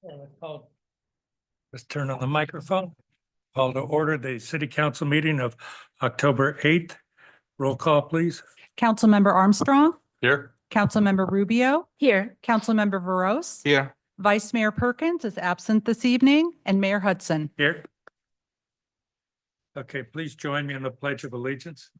Let's turn on the microphone. Call to order the city council meeting of October 8th. Roll call, please. Councilmember Armstrong, Here. Councilmember Rubio, Here. Councilmember Veros, Here. Vice Mayor Perkins is absent this evening, and Mayor Hudson. Here. Okay, please join me in the Pledge of Allegiance.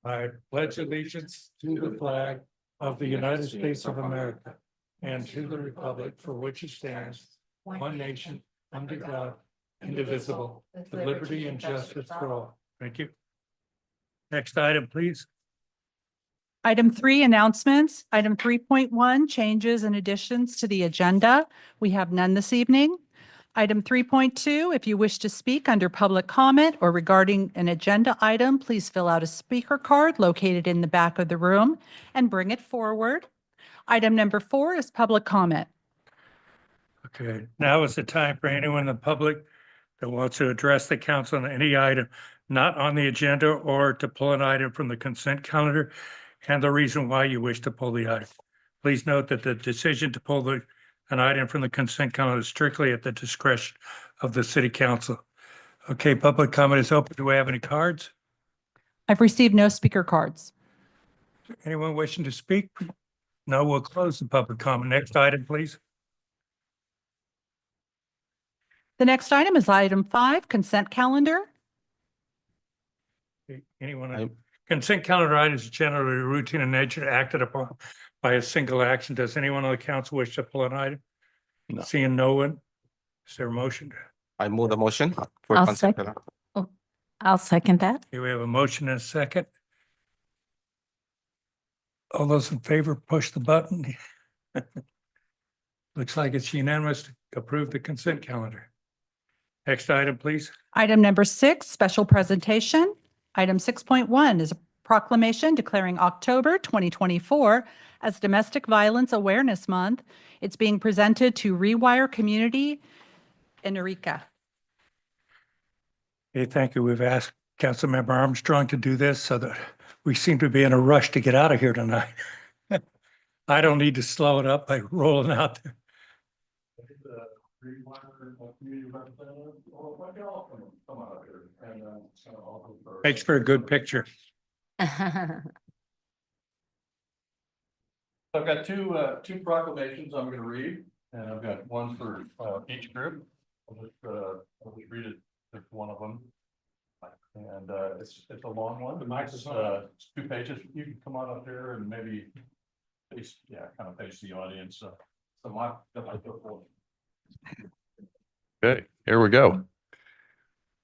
I pledge allegiance to the flag of the United States of America and to the republic for which it stands, one nation, under God, indivisible, with liberty and justice for all. Thank you. Next item, please. Item 3, announcements. Item 3.1, changes and additions to the agenda. We have none this evening. Item 3.2, if you wish to speak under public comment or regarding an agenda item, please fill out a speaker card located in the back of the room and bring it forward. Item number 4 is public comment. Okay, now is the time for anyone in the public that wants to address the council on any item not on the agenda or to pull an item from the consent calendar and the reason why you wish to pull the item. Please note that the decision to pull an item from the consent calendar is strictly at the discretion of the city council. Okay, public comment is open. Do we have any cards? I've received no speaker cards. Anyone wishing to speak? No, we'll close the public comment. Next item, please. The next item is item 5, consent calendar. Anyone? Consent calendar items are generally routine in nature, acted upon by a single action. Does anyone on the council wish to pull an item? No. Seeing no one, is there a motion? I move the motion for I'll consent second. calendar. I'll second that. Okay, we have a motion and a second. All those in favor, push the button. Looks like it's unanimous to approve the consent calendar. Next item, please. Item number 6, special presentation. Item 6.1 is a proclamation declaring October 2024 as Domestic Violence Awareness Month. It's being presented to Rewire Community in Eureka. Okay, thank you. We've asked Councilmember Armstrong to do this so that we seem to be in a rush to get out of here tonight. I don't need to slow it up by rolling out there. Makes for a good picture. I've got two proclamations I'm going to read, and I've got one for each group. I'll just read it, just one of them. And it's a long one. It's 2 pages. You can come on up here and maybe face, kind of face the audience. Okay, here we go.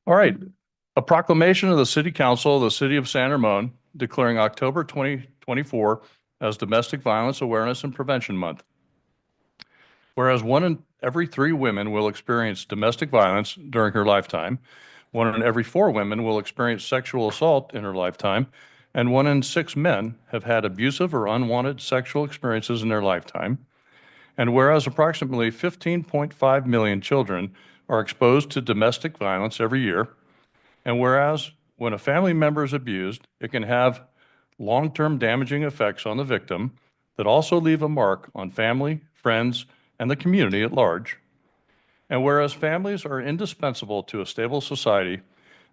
All right. A proclamation of the City Council of the City of San Ramon declaring October 2024 as Domestic Violence Awareness and Prevention Month. Whereas 1 in every 3 women will experience domestic violence during her lifetime, 1 in every 4 women will experience sexual assault in her lifetime, and 1 in 6 men have had abusive or unwanted sexual experiences in their lifetime. And whereas approximately 15.5 million children are exposed to domestic violence every year, and whereas when a family member is abused, it can have long-term damaging effects on the victim that also leave a mark on family, friends, and the community at large. And whereas families are indispensable to a stable society,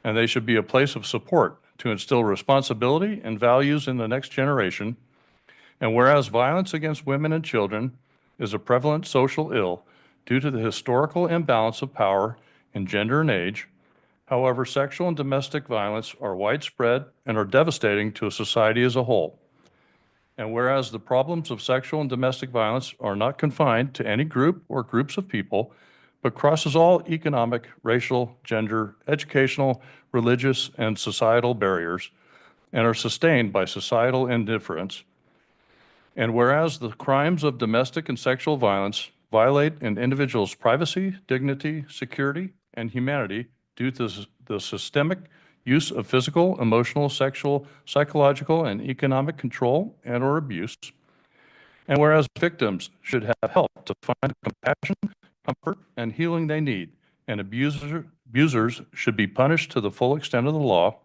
and they should be a place of support to instill responsibility and values in the next generation, and whereas violence against women and children is a prevalent social ill due to the historical imbalance of power in gender and age, however, sexual and domestic violence are widespread and are devastating to a society as a whole. And whereas the problems of sexual and domestic violence are not confined to any group or groups of people, but crosses all economic, racial, gender, educational, religious, and societal barriers, and are sustained by societal indifference. And whereas the crimes of domestic and sexual violence violate an individual's privacy, dignity, security, and humanity due to the systemic use of physical, emotional, sexual, psychological, and economic control and or abuse. And whereas victims should have help to find compassion, comfort, and healing they need, and abusers should be punished to the full extent of the law.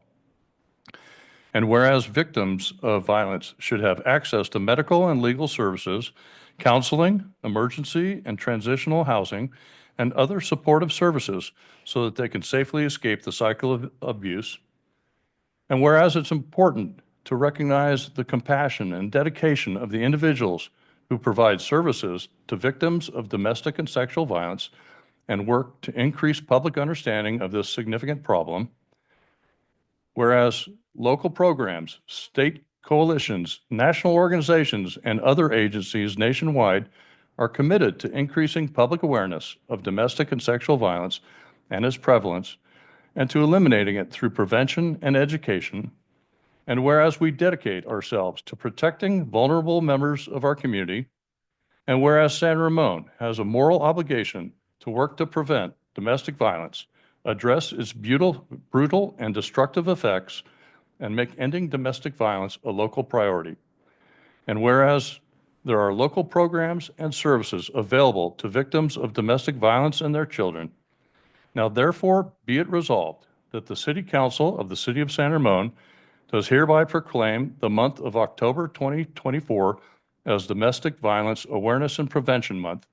And whereas victims of violence should have access to medical and legal services, counseling, emergency and transitional housing, and other supportive services so that they can safely escape the cycle of abuse. And whereas it's important to recognize the compassion and dedication of the individuals who provide services to victims of domestic and sexual violence and work to increase public understanding of this significant problem. Whereas local programs, state coalitions, national organizations, and other agencies nationwide are committed to increasing public awareness of domestic and sexual violence and its prevalence, and to eliminating it through prevention and education. And whereas we dedicate ourselves to protecting vulnerable members of our community, and whereas San Ramon has a moral obligation to work to prevent domestic violence, address its brutal and destructive effects, and make ending domestic violence a local priority. And whereas there are local programs and services available to victims of domestic violence and their children, now therefore be it resolved that the City Council of the City of San Ramon does hereby proclaim the month of October 2024 as Domestic Violence Awareness and Prevention Month,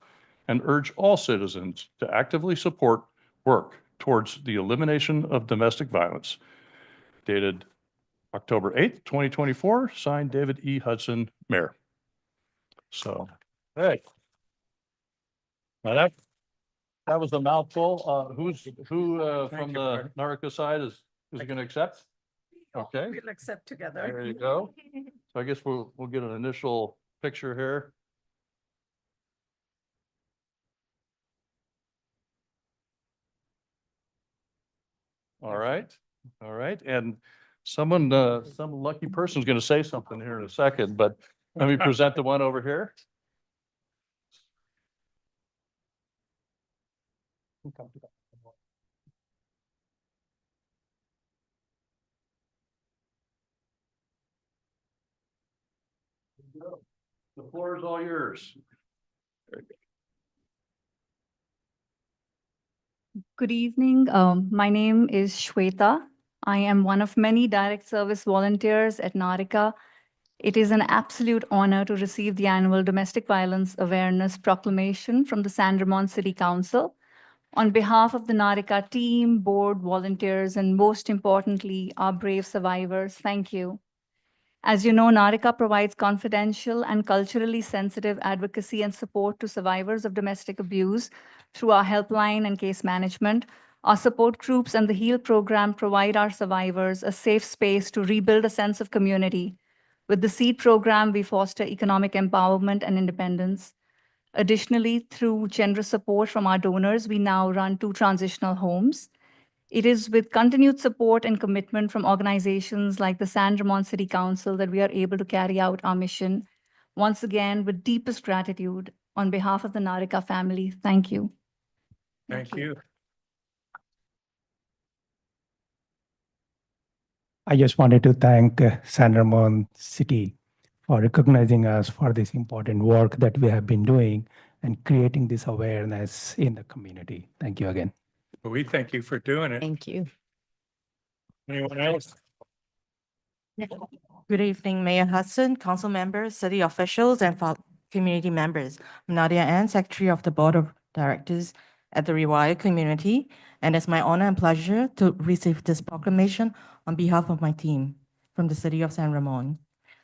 and urge all citizens to actively support work towards the elimination of domestic violence. Dated October 8th, 2024, signed David E. Hudson, Mayor. So, hey. Now that was a mouthful. Who from you, the Marty. Narca side is going to accept? Okay, We'll accept together. there you go. So I guess we'll get an initial picture here. All right, all right. And someone, some lucky person's going to say something here in a second, but let me present the one over here. The floor is all yours. Good evening. My name is Shweta. I am one of many direct service volunteers at Narika. It is an absolute honor to receive the annual Domestic Violence Awareness Proclamation from the San Ramon City Council. On behalf of the Narika team, board, volunteers, and most importantly, our brave survivors, thank you. As you know, Narika provides confidential and culturally sensitive advocacy and support to survivors of domestic abuse through our helpline and case management. Our support groups and the HEAL program provide our survivors a safe space to rebuild a sense of community. With the SEED program, we foster economic empowerment and independence. Additionally, through generous support from our donors, we now run 2 transitional homes. It is with continued support and commitment from organizations like the San Ramon City Council that we are able to carry out our mission. Once again, with deepest gratitude, on behalf of the Narika family, thank you. Thank you. I just wanted to thank San Ramon City for recognizing us for this important work that we have been doing and creating this awareness in the community. Thank you again. We thank you for doing it. Thank you. Anyone else? Good evening, Mayor Hudson, council members, city officials, and community members. I'm Nadia Ann, Secretary of the Board of Directors at the Rewire community, and it's my honor and pleasure to receive this proclamation on behalf of my team from the city of San Ramon,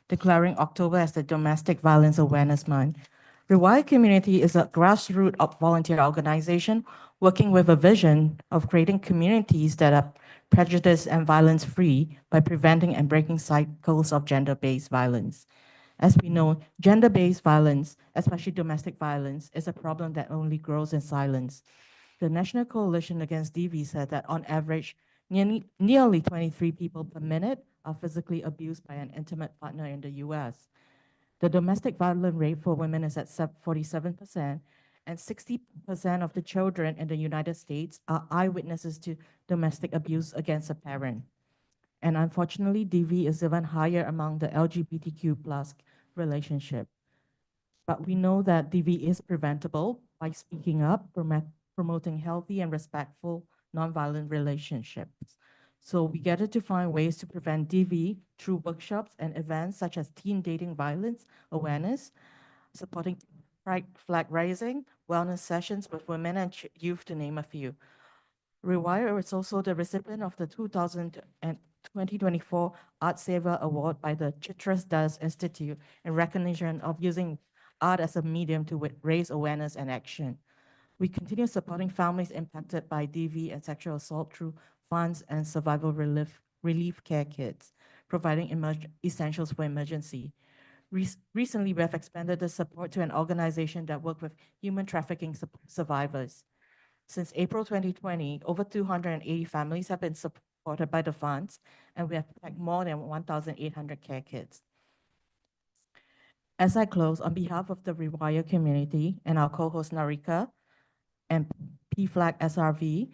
declaring October as the Domestic Violence Awareness Month. Rewire Community is a grassroots volunteer organization working with a vision of creating communities that are prejudice and violence-free by preventing and breaking cycles of gender-based violence. As we know, gender-based violence, especially domestic violence, is a problem that only grows in silence. The National Coalition Against DV said that on average, nearly 23 people per minute are physically abused by an intimate partner in the US. The domestic violence rate for women is at 47%, and 60% of the children in the United States are eyewitnesses to domestic abuse against a parent. And unfortunately, DV is even higher among the LGBTQ+ relationship. But we know that DV is preventable by speaking up, promoting healthy and respectful nonviolent relationships. So we gathered to find ways to prevent DV through workshops and events such as teen dating violence awareness, supporting pride flag raising, wellness sessions with women and youth, to name a few. Rewire is also the recipient of the 2024 Art Saver Award by the Chitras Das Institute in recognition of using art as a medium to raise awareness and action. We continue supporting families impacted by DV and sexual assault through funds and survival relief care kits, providing essentials for emergency. Recently, we have expanded the support to an organization that works with human trafficking survivors. Since April 2020, over 280 families have been supported by the funds, and we have packed more than 1,800 care kits. As I close, on behalf of the Rewire community and our co-host Narika and PFLAG SRV,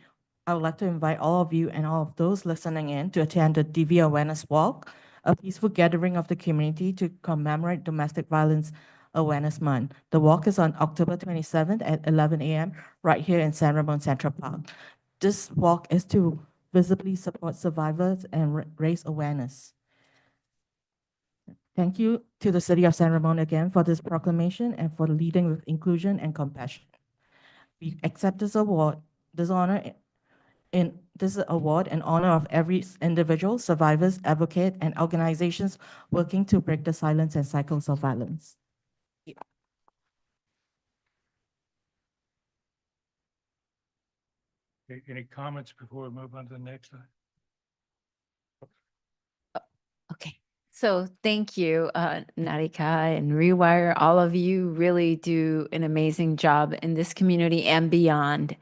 I would like to invite all of you and all of those listening in to attend the DV Awareness Walk, a peaceful gathering of the community to commemorate Domestic Violence Awareness Month. The walk is on October 27th at 11 a.m. right here in San Ramon Central Park. This walk is to visibly support survivors and raise awareness. Thank you to the City of San Ramon again for this proclamation and for leading with inclusion and compassion. We accept this award, this award in honor of every individual, survivors, advocate, and organizations working to break the silence and cycles of violence. Any comments before we move on to the next slide? Okay, so thank you, Narika and Rewire. All of you really do an amazing job in this community and beyond.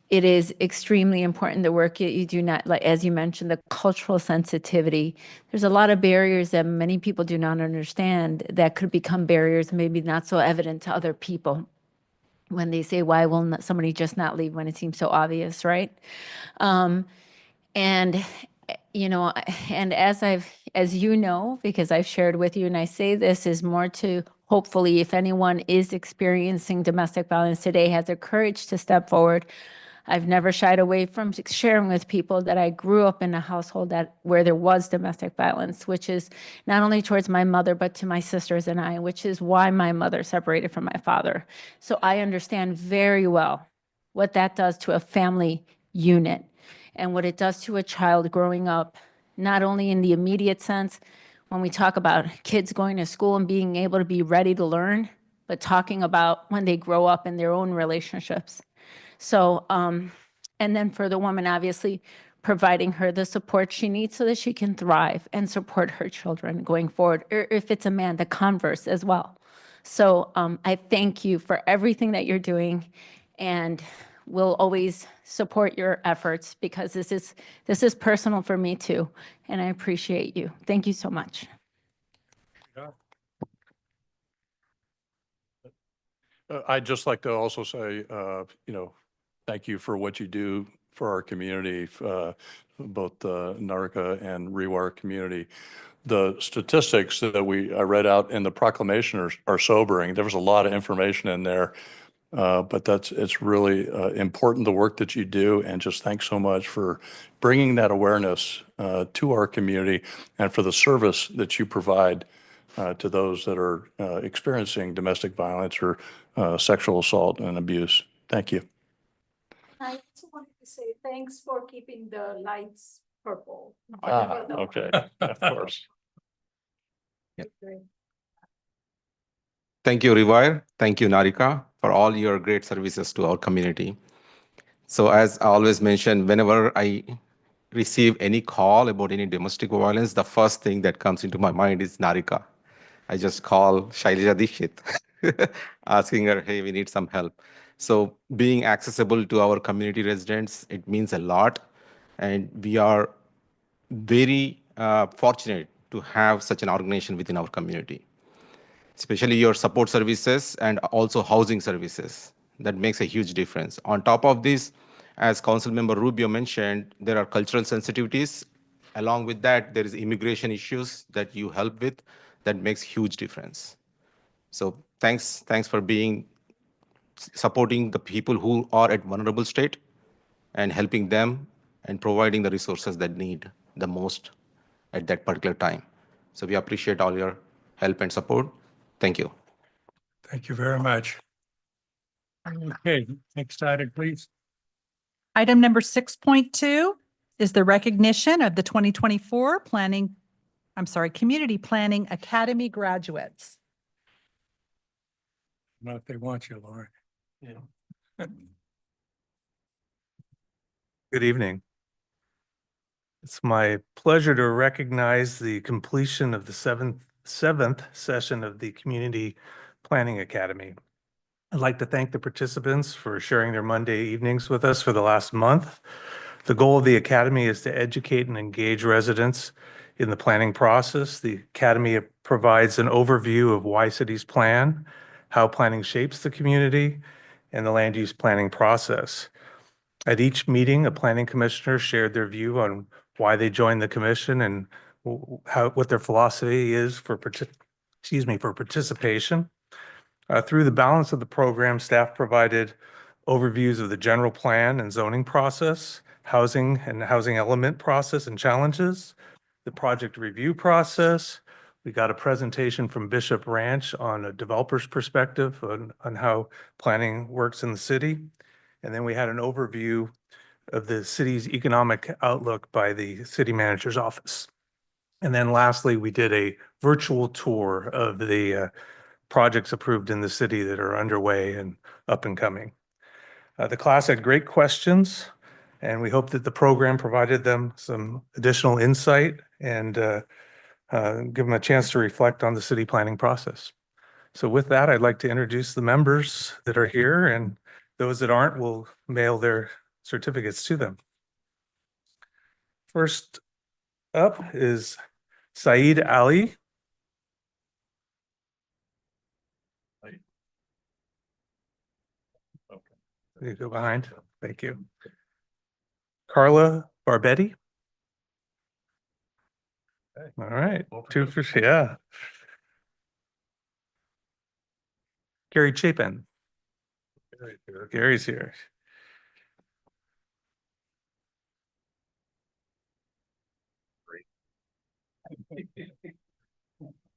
It is extremely important, the work that you do, not, like as you mentioned, the cultural sensitivity. There's a lot of barriers that many people do not understand that could become barriers, maybe not so evident to other people when they say, why will somebody just not leave when it seems so obvious, right? And you know, and as you know, because I've shared with you, and I say this is more to hopefully, if anyone is experiencing domestic violence today, has the courage to step forward. I've never shied away from sharing with people that I grew up in a household where there was domestic violence, which is not only towards my mother, but to my sisters and I, which is why my mother separated from my father. So I understand very well what that does to a family unit and what it does to a child growing up, not only in the immediate sense, when we talk about kids going to school and being able to be ready to learn, but talking about when they grow up in their own relationships. So, and then for the woman, obviously, providing her the support she needs so that she can thrive and support her children going forward, or if it's a man, the converse as well. So I thank you for everything that you're doing, and we'll always support your efforts because this is personal for me too, and I appreciate you. Thank you so much. I'd just like to also say, thank you for what you do for our community, both the Narika and Rewire community. The statistics that I read out in the proclamation are sobering. There was a lot of information in there, but it's really important, the work that you do, and just thanks so much for bringing that awareness to our community and for the service that you provide to those that are experiencing domestic violence or sexual assault and abuse. Thank you. I also wanted to say thanks for keeping the lights purple. Okay, of course. Thank you, Rewire. Thank you, Narika, for all your great services to our community. So as I always mention, whenever I receive any call about any domestic violence, the first thing that comes into my mind is Narika. I just call Shailaja Dikshit, asking her, hey, we need some help. So being accessible to our community residents, it means a lot. And we are very fortunate to have such an organization within our community, especially your support services and also housing services. That makes a huge difference. On top of this, as Councilmember Rubio mentioned, there are cultural sensitivities. Along with that, there is immigration issues that you help with. That makes huge difference. So thanks for supporting the people who are at vulnerable state and helping them and providing the resources that need the most at that particular time. So we appreciate all your help and support. Thank you. Thank you very much. Okay, next item, please. Item number 6.2 is the recognition of the 2024 Community Planning Academy graduates. Not if they want you, Lauren. Yeah. Good evening. It's my pleasure to recognize the completion of the seventh session of the Community Planning Academy. I'd like to thank the participants for sharing their Monday evenings with us for the last month. The goal of the Academy is to educate and engage residents in the planning process. The Academy provides an overview of why cities plan, how planning shapes the community, and the land use planning process. At each meeting, a planning commissioner shared their view on why they joined the commission and what their philosophy is for participation. Through the balance of the program, staff provided overviews of the general plan and zoning process, housing and housing element process and challenges, the project review process. We got a presentation from Bishop Ranch on a developer's perspective on how planning works in the city. And then we had an overview of the city's economic outlook by the city manager's office. And then lastly, we did a virtual tour of the projects approved in the city that are underway and up and coming. The class had great questions, and we hope that the program provided them some additional insight and give them a chance to reflect on the city planning process. So with that, I'd like to introduce the members that are here, and those that aren't will mail their certificates to them. First up is Saeed Ali. You go behind. Thank you. Carla Barbetti. All right, two for, yeah. Gary Chapin. Gary's here.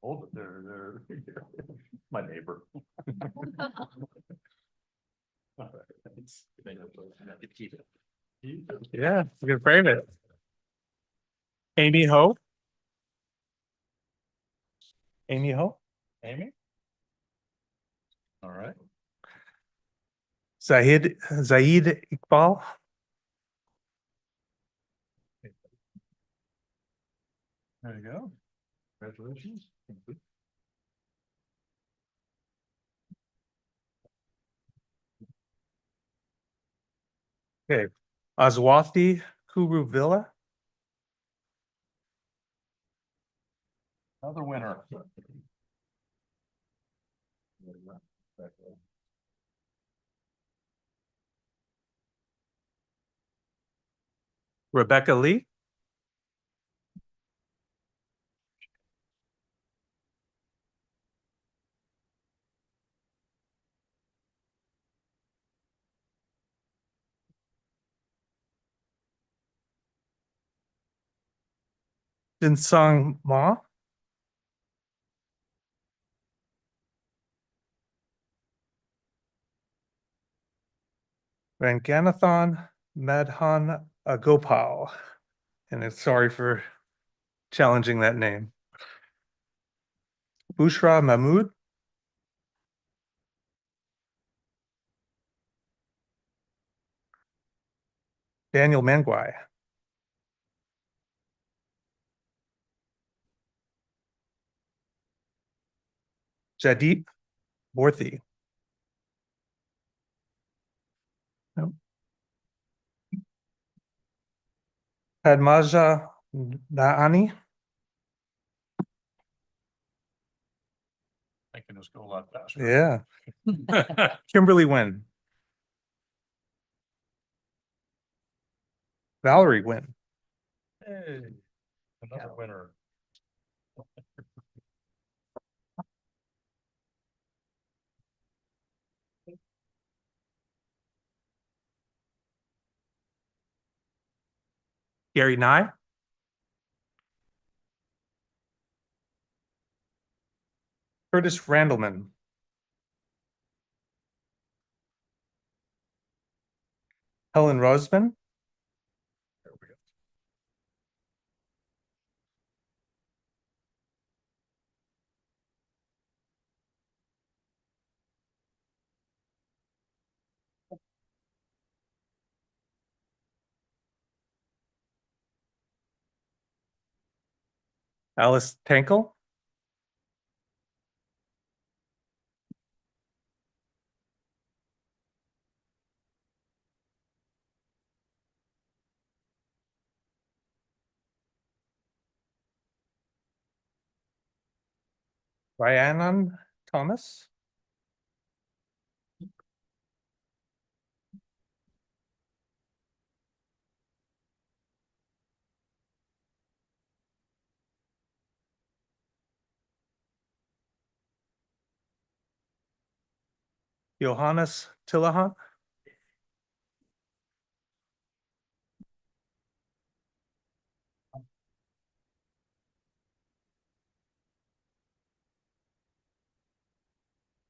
Hold it there, my neighbor. Yeah, you can frame it. Amy Ho. Amy Ho. Amy? All right. Zaid Iqbal. There you go. Congratulations. Okay, Aswathi Kuruvilla. Another winner. Rebecca Lee. Jinsung Ma. Ranganathan Madhan Gopal. And it's sorry for challenging that name. Bushra Mahmood. Daniel Mangwai. Jadeep Borthi. Nope. Padmaja Naani. I can just go a lot faster. Yeah. Kimberly Nguyen. Valerie Nguyen. Hey, another winner. Gary Nye. Curtis Randleman. Helen Rosman, Alice Tankel, Rhiannon Thomas, Johannes Tillahan,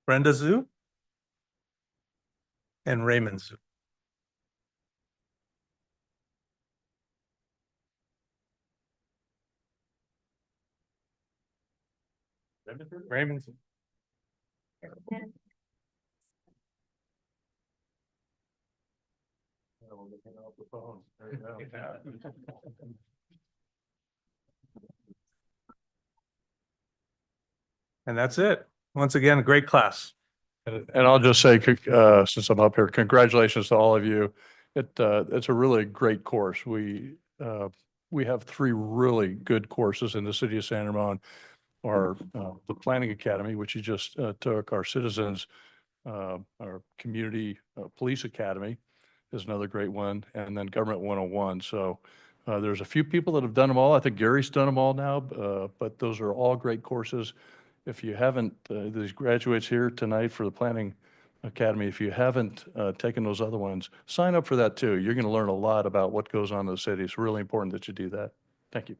Brenda Zhu, and Raymond Zhu. Raymond Zhu. And that's it. Once again, a great class. And I'll just say, since I'm up here, congratulations to all of you. It's a really great course. We have 3 really good courses in the city of San Ramon. The Planning Academy, which you just took, our Citizens, our Community Police Academy is another great one, and then Government 101. So there's a few people that have done them all. I think Gary's done them all now, but those are all great courses. If you haven't, these graduates here tonight for the Planning Academy, if you haven't taken those other ones, sign up for that too. You're going to learn a lot about what goes on in the city. It's really important that you do that. Thank you.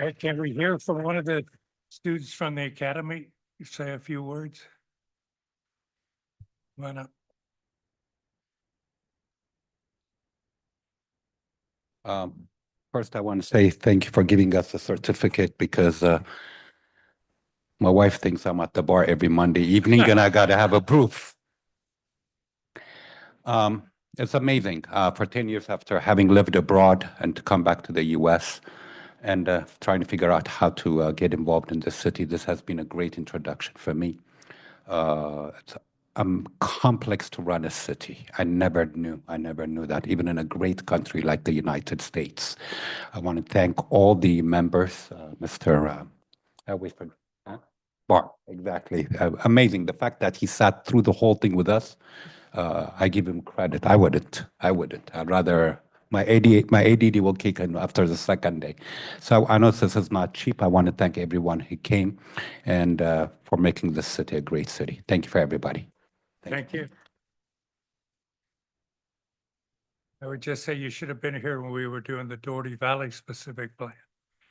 Okay, can we hear from one of the students from the academy? You say a few words? Come on up. First, I want to say thank you for giving us a certificate because my wife thinks I'm at the bar every Monday evening and I got to have a proof. It's amazing for 10 years after having lived abroad and to come back to the US and trying to figure out how to get involved in the city. This has been a great introduction for me. It's complex to run a city. I never knew that, even in a great country like the United States. I want to thank all the members, Mr. Bar, exactly. Amazing. The fact that he sat through the whole thing with us, I give him credit. I wouldn't. I'd rather, my ADD will kick in after the second day. So I know this is not cheap. I want to thank everyone who came and for making this city a great city. Thank you for everybody. Thank you. I would just say you should have been here when we were doing the Doherty Valley specific plan.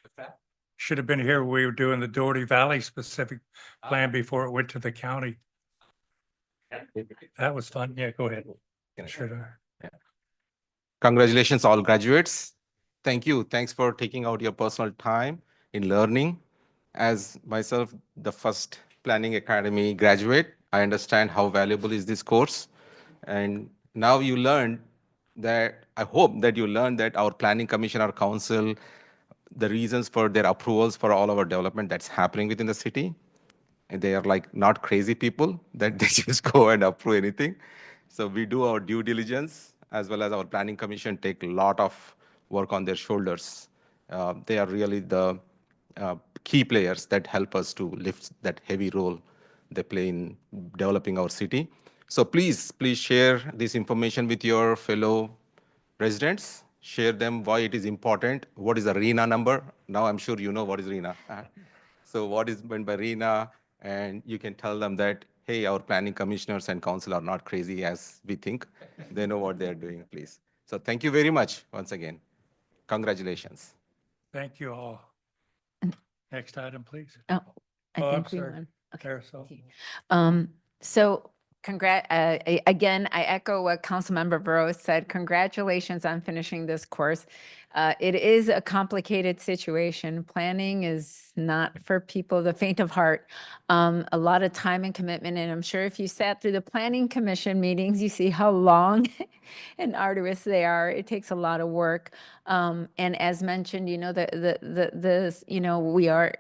What's that? Should have been here when we were doing the Doherty Valley specific plan before it went to the county. That was fun. Yeah, go ahead. Sure. Congratulations, all graduates. Thank you. Thanks for taking out your personal time in learning. As myself, the first Planning Academy graduate, I understand how valuable is this course. And now you learned that, I hope that you learned that our Planning Commission, our council, the reasons for their approvals for all our development that's happening within the city. And they are like not crazy people that they just go and approve anything. So we do our due diligence, as well as our Planning Commission take a lot of work on their shoulders. They are really the key players that help us to lift that heavy role they play in developing our city. So please share this information with your fellow residents. Share them why it is important. What is the RHNA number? Now I'm sure you know what is RHNA. So what is meant by RHNA? And you can tell them that, hey, our planning commissioners and council are not crazy as we think. They know what they're doing, please. So thank you very much once again. Congratulations. Thank you all. Next item, please. Oh, I Oh, I'm think we sorry. won. Okay. Carousel. So Again, I echo what Councilmember Burrows said. Congratulations on finishing this course. It is a complicated situation. Planning is not for people the faint of heart. A lot of time and commitment, and I'm sure if you sat through the planning commission meetings, you see how long and arduous they are. It takes a lot of work. And as mentioned, you know,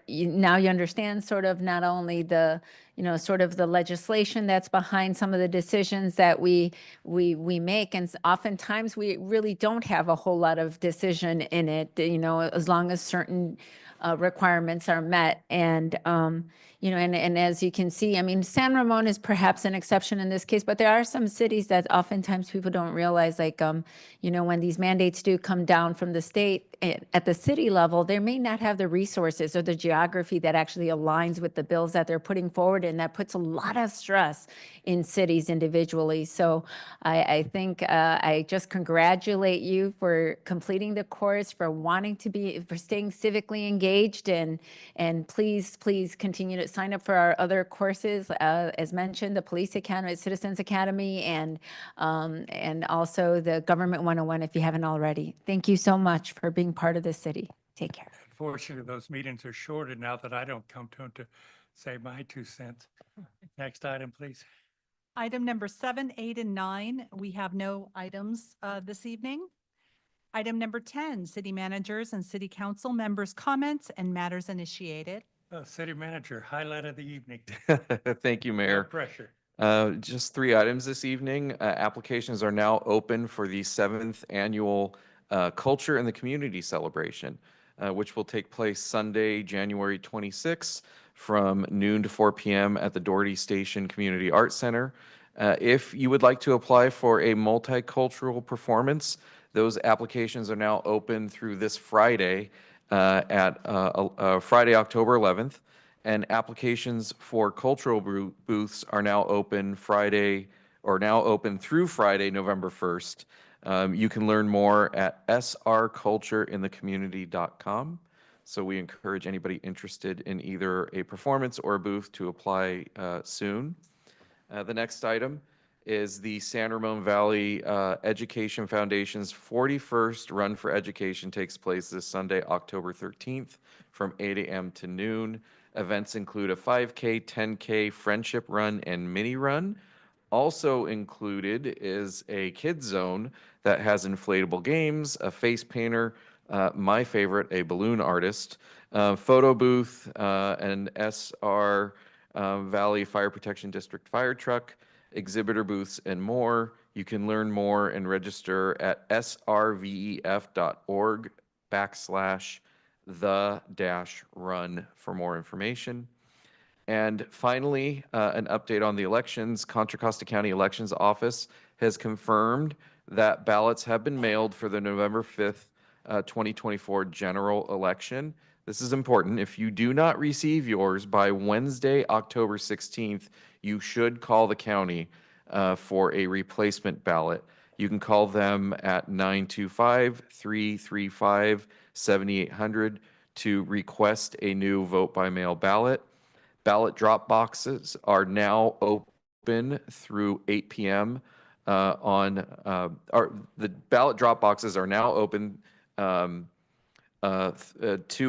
now you understand sort of not only the, you know, sort of the legislation that's behind some of the decisions that we make. And oftentimes we really don't have a whole lot of decision in it, you know, as long as certain requirements are met. And, you know, and as you can see, I mean, San Ramon is perhaps an exception in this case, but there are some cities that oftentimes people don't realize, like, you know, when these mandates do come down from the state at the city level, they may not have the resources or the geography that actually aligns with the bills that they're putting forward. And that puts a lot of stress in cities individually. So I think I just congratulate you for completing the course, for wanting to be, for staying civically engaged, and please continue to sign up for our other courses. As mentioned, the Police Academy, Citizens Academy, and also the Government 101 if you haven't already. Thank you so much for being part of this city. Take care. Unfortunately, those meetings are shorter now that I don't come to them to say my 2 cents. Next item, please. Item number 7, 8, and 9, we have no items this evening. Item number 10, city managers and city council members' comments and matters initiated. City manager, highlight of the evening. Thank you, No Mayor. pressure. Just 3 items this evening. Applications are now open for the 7th annual Culture in the Community Celebration, which will take place Sunday, January 26th from noon to 4 p.m. at the Doherty Station Community Arts Center. If you would like to apply for a multicultural performance, those applications are now open through this Friday at Friday, October 11th. And applications for cultural booths are now open through Friday, November 1st. You can learn more at srcultureinthecommunity.com. So we encourage anybody interested in either a performance or a booth to apply soon. The next item is the San Ramon Valley Education Foundation's 41st Run for Education takes place this Sunday, October 13th from 8 a.m. to noon. Events include a 5K, 10K, friendship run, and mini run. Also included is a kids zone that has inflatable games, a face painter, my favorite, a balloon artist, photo booth, an SR Valley Fire Protection District fire truck, exhibitor booths, and more. You can learn more and register at srvef.org/the-run for more information. And finally, an update on the elections. Contra Costa County Elections Office has confirmed that ballots have been mailed for the November 5th, 2024 general election. This is important. If you do not receive yours by Wednesday, October 16th, you should call the county for a replacement ballot. You can call them at 925-335-7800 to request a new vote-by-mail ballot. Ballot drop boxes are now open through 8 p.m. The ballot drop boxes are now open to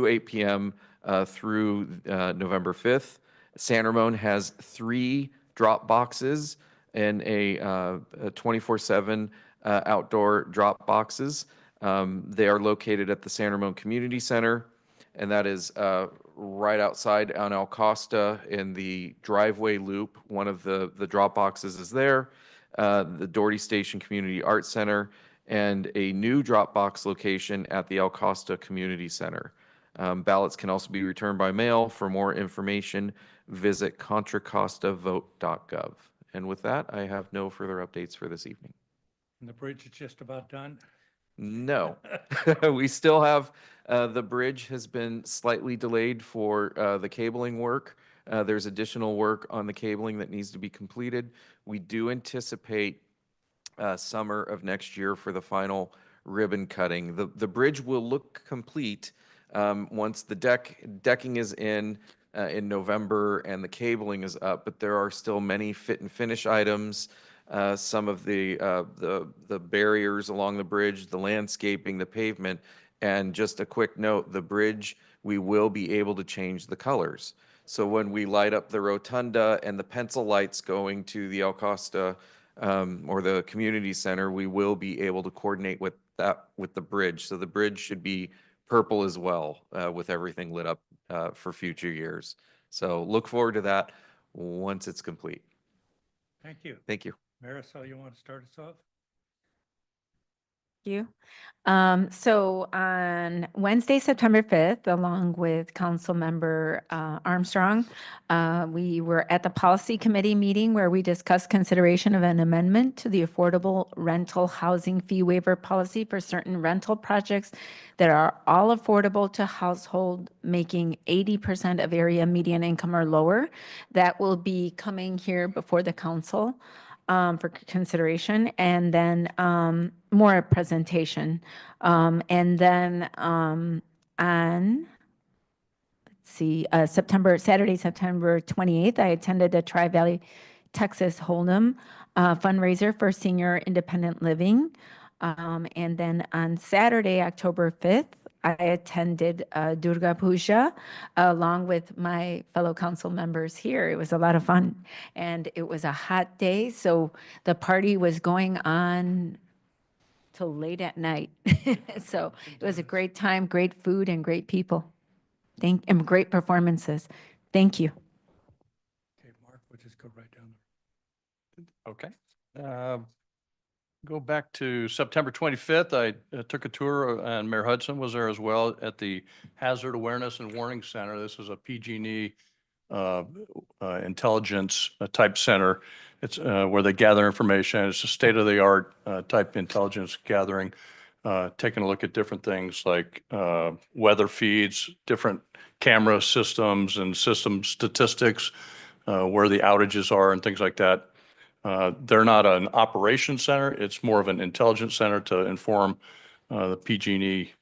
8 p.m. Through November 5th. San Ramon has 3 drop boxes and a 24/7 outdoor drop boxes. They are located at the San Ramon Community Center, and that is right outside on El Costa in the driveway loop. One of the drop boxes is there. The Doherty Station Community Arts Center, and a new drop box location at the El Costa Community Center. Ballots can also be returned by mail. For more information, visit contracostavote.gov. And with that, I have no further updates for this evening. And the bridge is just about done? No, we still have, the bridge has been slightly delayed for the cabling work. There's additional work on the cabling that needs to be completed. We do anticipate summer of next year for the final ribbon cutting. The bridge will look complete once the decking is in, in November, and the cabling is up, but there are still many fit and finish items. Some of the barriers along the bridge, the landscaping, the pavement, and just a quick note, the bridge, we will be able to change the colors. So when we light up the rotunda and the pencil lights going to the El Costa or the community center, we will be able to coordinate with that with the bridge. So the bridge should be purple as well, with everything lit up for future years. So look forward to that once it's complete. Thank you. Thank you. Marisol, you want to start us off? You. So on Wednesday, September 5th, along with Councilmember Armstrong, we were at the Policy Committee meeting where we discussed consideration of an amendment to the Affordable Rental Housing Fee Waiver Policy for certain rental projects that are all affordable to household making 80% of area median income or lower. That will be coming here before the council for consideration, and then more presentation. And then on, let's see, Saturday, September 28th, I attended the Tri-Valley Texas Hold'em fundraiser for senior independent living. And then on Saturday, October 5th, I attended Durga Puja along with my fellow council members here. It was a lot of fun, and it was a hot day, so the party was going on till late at night. So it was a great time, great food, and great people. And great performances. Thank you. Okay, Mark, we'll just go right down Okay. Go back to September 25th. I took a tour, and Mayor Hudson was there as well, at the Hazard Awareness and Warning Center. This is a PG&E intelligence type center. It's where they gather information. It's a state-of-the-art type intelligence gathering, taking a look at different things like weather feeds, different camera systems and system statistics, where the outages are and things like that. They're not an operations center. It's more of an intelligence center to inform the PG&E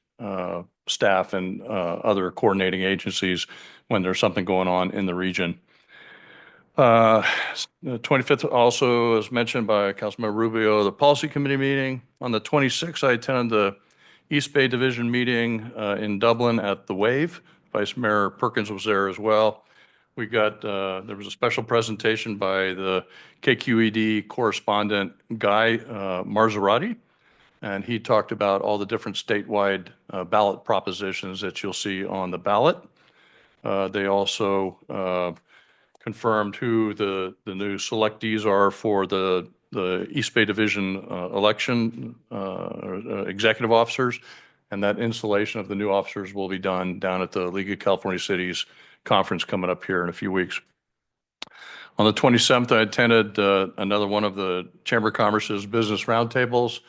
staff and other coordinating agencies when there's something going on in the region. The 25th also, as mentioned by Councilmember Rubio, the Policy Committee meeting. On the 26th, I attended the East Bay Division meeting in Dublin at the Wave. Vice Mayor Perkins was there as well. We got, there was a special presentation by the KQED correspondent, Guy Marzorati, and he talked about all the different statewide ballot propositions that you'll see on the ballot. They also confirmed who the new selectees are for the East Bay Division election executive officers, and that installation of the new officers will be done down at the League of California Cities conference coming up here in a few weeks. On the 27th, I attended another one of the Chamber of Commerce's business roundtables.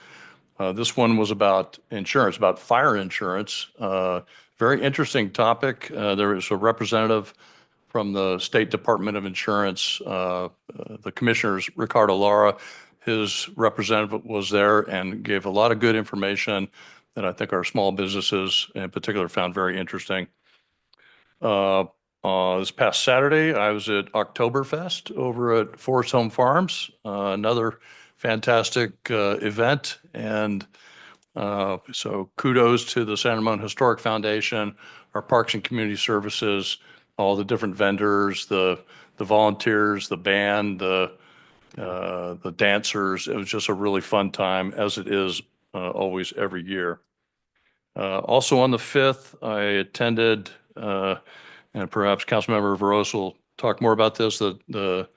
This one was about insurance, about fire insurance. Very interesting topic. There was a representative from the State Department of Insurance, the commissioners, Ricardo Lara. His representative was there and gave a lot of good information that I think our small businesses in particular found very interesting. This past Saturday, I was at Oktoberfest over at Forest Home Farms, another fantastic event. And so kudos to the San Ramon Historic Foundation, our Parks and Community Services, all the different vendors, the volunteers, the band, the dancers. It was just a really fun time, as it is always every year. Also on the 5th, I attended, and perhaps Councilmember Veros will talk more about this, the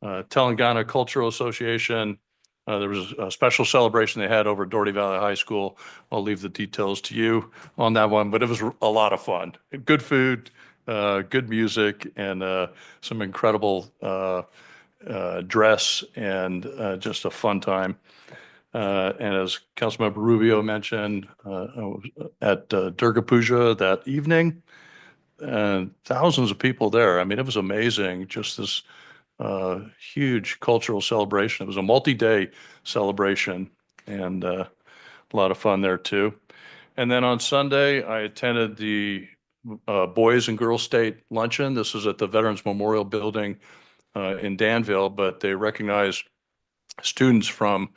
Telangana Cultural Association. There was a special celebration they had over at Doherty Valley High School. I'll leave the details to you on that one, but it was a lot of fun. Good food, good music, and some incredible dress, and just a fun time. And as Councilmember Rubio mentioned, at Durga Puja that evening, and thousands of people there. I mean, it was amazing, just this huge cultural celebration. It was a multi-day celebration, and a lot of fun there too. And then on Sunday, I attended the Boys and Girls State Luncheon. This is at the Veterans Memorial Building in Danville, but they recognized students from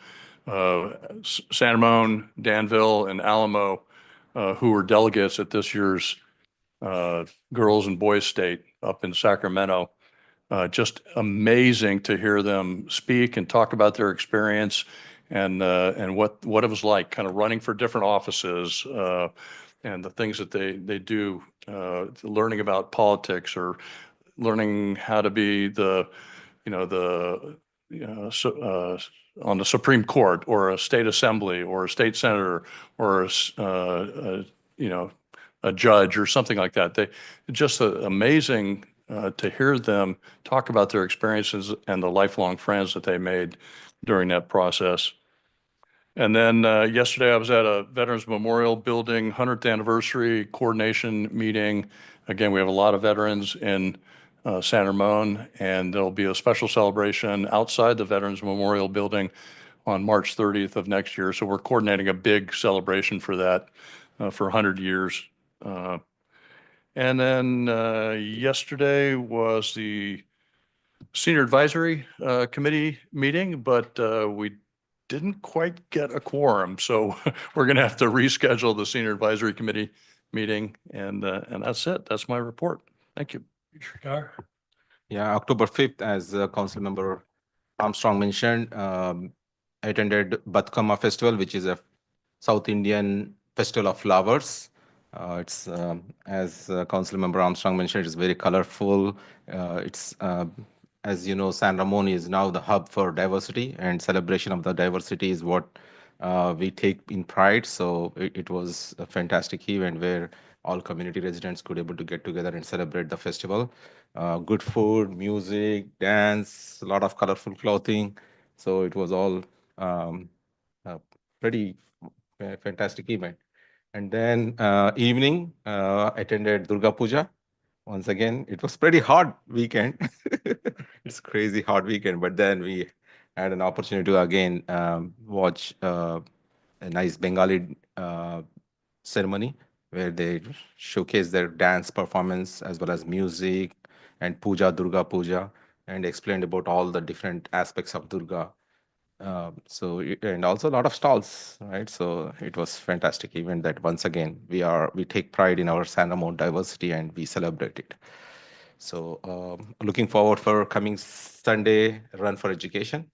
San Ramon, Danville, and Alamo who were delegates at this year's Girls and Boys State up in Sacramento. Just amazing to hear them speak and talk about their experience and what it was like kind of running for different offices and the things that they do, learning about politics or learning how to be on the Supreme Court or a state assembly or a state senator or a judge or something like that. Just amazing to hear them talk about their experiences and the lifelong friends that they made during that process. And then yesterday I was at a Veterans Memorial Building 100th anniversary coordination meeting. Again, we have a lot of veterans in San Ramon, and there'll be a special celebration outside the Veterans Memorial Building on March 30th of next year. So we're coordinating a big celebration for that for 100 years. And then yesterday was the Senior Advisory Committee meeting, but we didn't quite get a quorum. So we're going to have to reschedule the Senior Advisory Committee meeting. And that's it. That's my report. Thank you. Yeah, October 5th, as Councilmember Armstrong mentioned, I attended Batkama Festival, which is a South Indian festival of flowers. It's, as Councilmember Armstrong mentioned, it's very colorful. As you know, San Ramon is now the hub for diversity, and celebration of the diversity is what we take in pride. So it was a fantastic event where all community residents could able to get together and celebrate the festival. Good food, music, dance, a lot of colorful clothing. So it was all a pretty fantastic event. And then evening, attended Durga Puja. Once again, it was pretty hot weekend. It's crazy hot weekend, but then we had an opportunity to again watch a nice Bengali ceremony where they showcase their dance performance as well as music and puja, Durga Puja, and explained about all the different aspects of Durga. And also a lot of stalls, right? So it was fantastic event that once again, we take pride in our San Ramon diversity and we celebrate it. So looking forward for coming Sunday, Run for Education.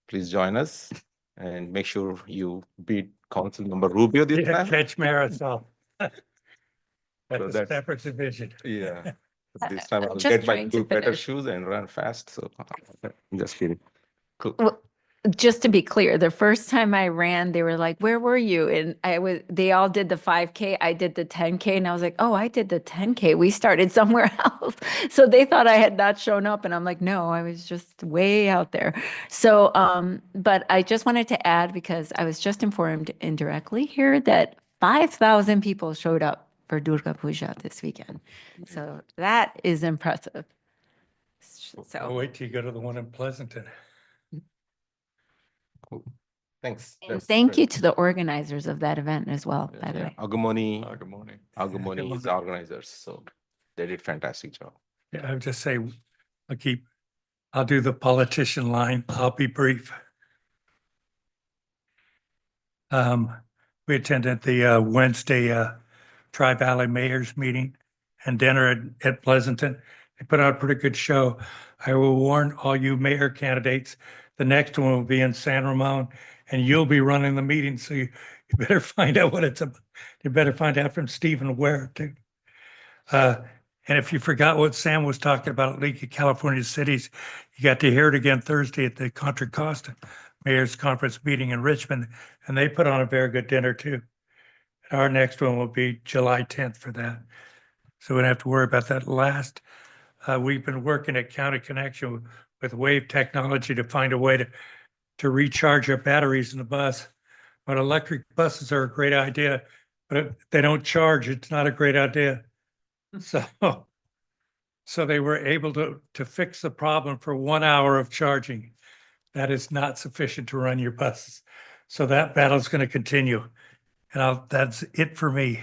Please join us and make sure you beat Councilmember Rubio this time. Catch marathon. That's So a that's- separate division. Yeah. This time I'll Just get my trying to two better finish. shoes and run fast. So I'm just kidding. Cool. Well, just to be clear, the first time I ran, they were like, "Where were you?" And they all did the 5K. I did the 10K, and I was like, "Oh, I did the 10K. We started somewhere else." So they thought I had not shown up, and I'm like, "No, I was just way out there." So, but I just wanted to add, because I was just informed indirectly here that 5,000 people showed up for Durga Puja this weekend. So that is impressive. I'll So, wait till you go to the one in Pleasanton. Thanks. and thank you to the organizers of that event as well, by the Yeah, way. Agumoni Good morning. is the organizers, so they did fantastic job. Yeah, I would just say, I'll do the politician line. I'll be brief. We attended the Wednesday Tri-Valley Mayor's meeting and dinner at Pleasanton. They put out a pretty good show. I will warn all you mayor candidates, the next one will be in San Ramon, and you'll be running the meeting, so you better find out what it's about. You better find out from Stephen Ware too. And if you forgot what Sam was talking about, League of California Cities, you got to hear it again Thursday at the Contra Costa Mayor's Conference meeting in Richmond, and they put on a very good dinner too. Our next one will be July 10th for that. So we don't have to worry about that last. We've been working at County Connection with Wave Technology to find a way to recharge our batteries in the bus. But electric buses are a great idea, but if they don't charge, it's not a great idea. So they were able to fix the problem for 1 hour of charging. That is not sufficient to run your buses. So that battle is going to continue. And that's it for me.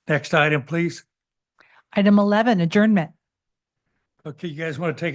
Next item, please. Item 11, adjournment. Okay, you guys want to take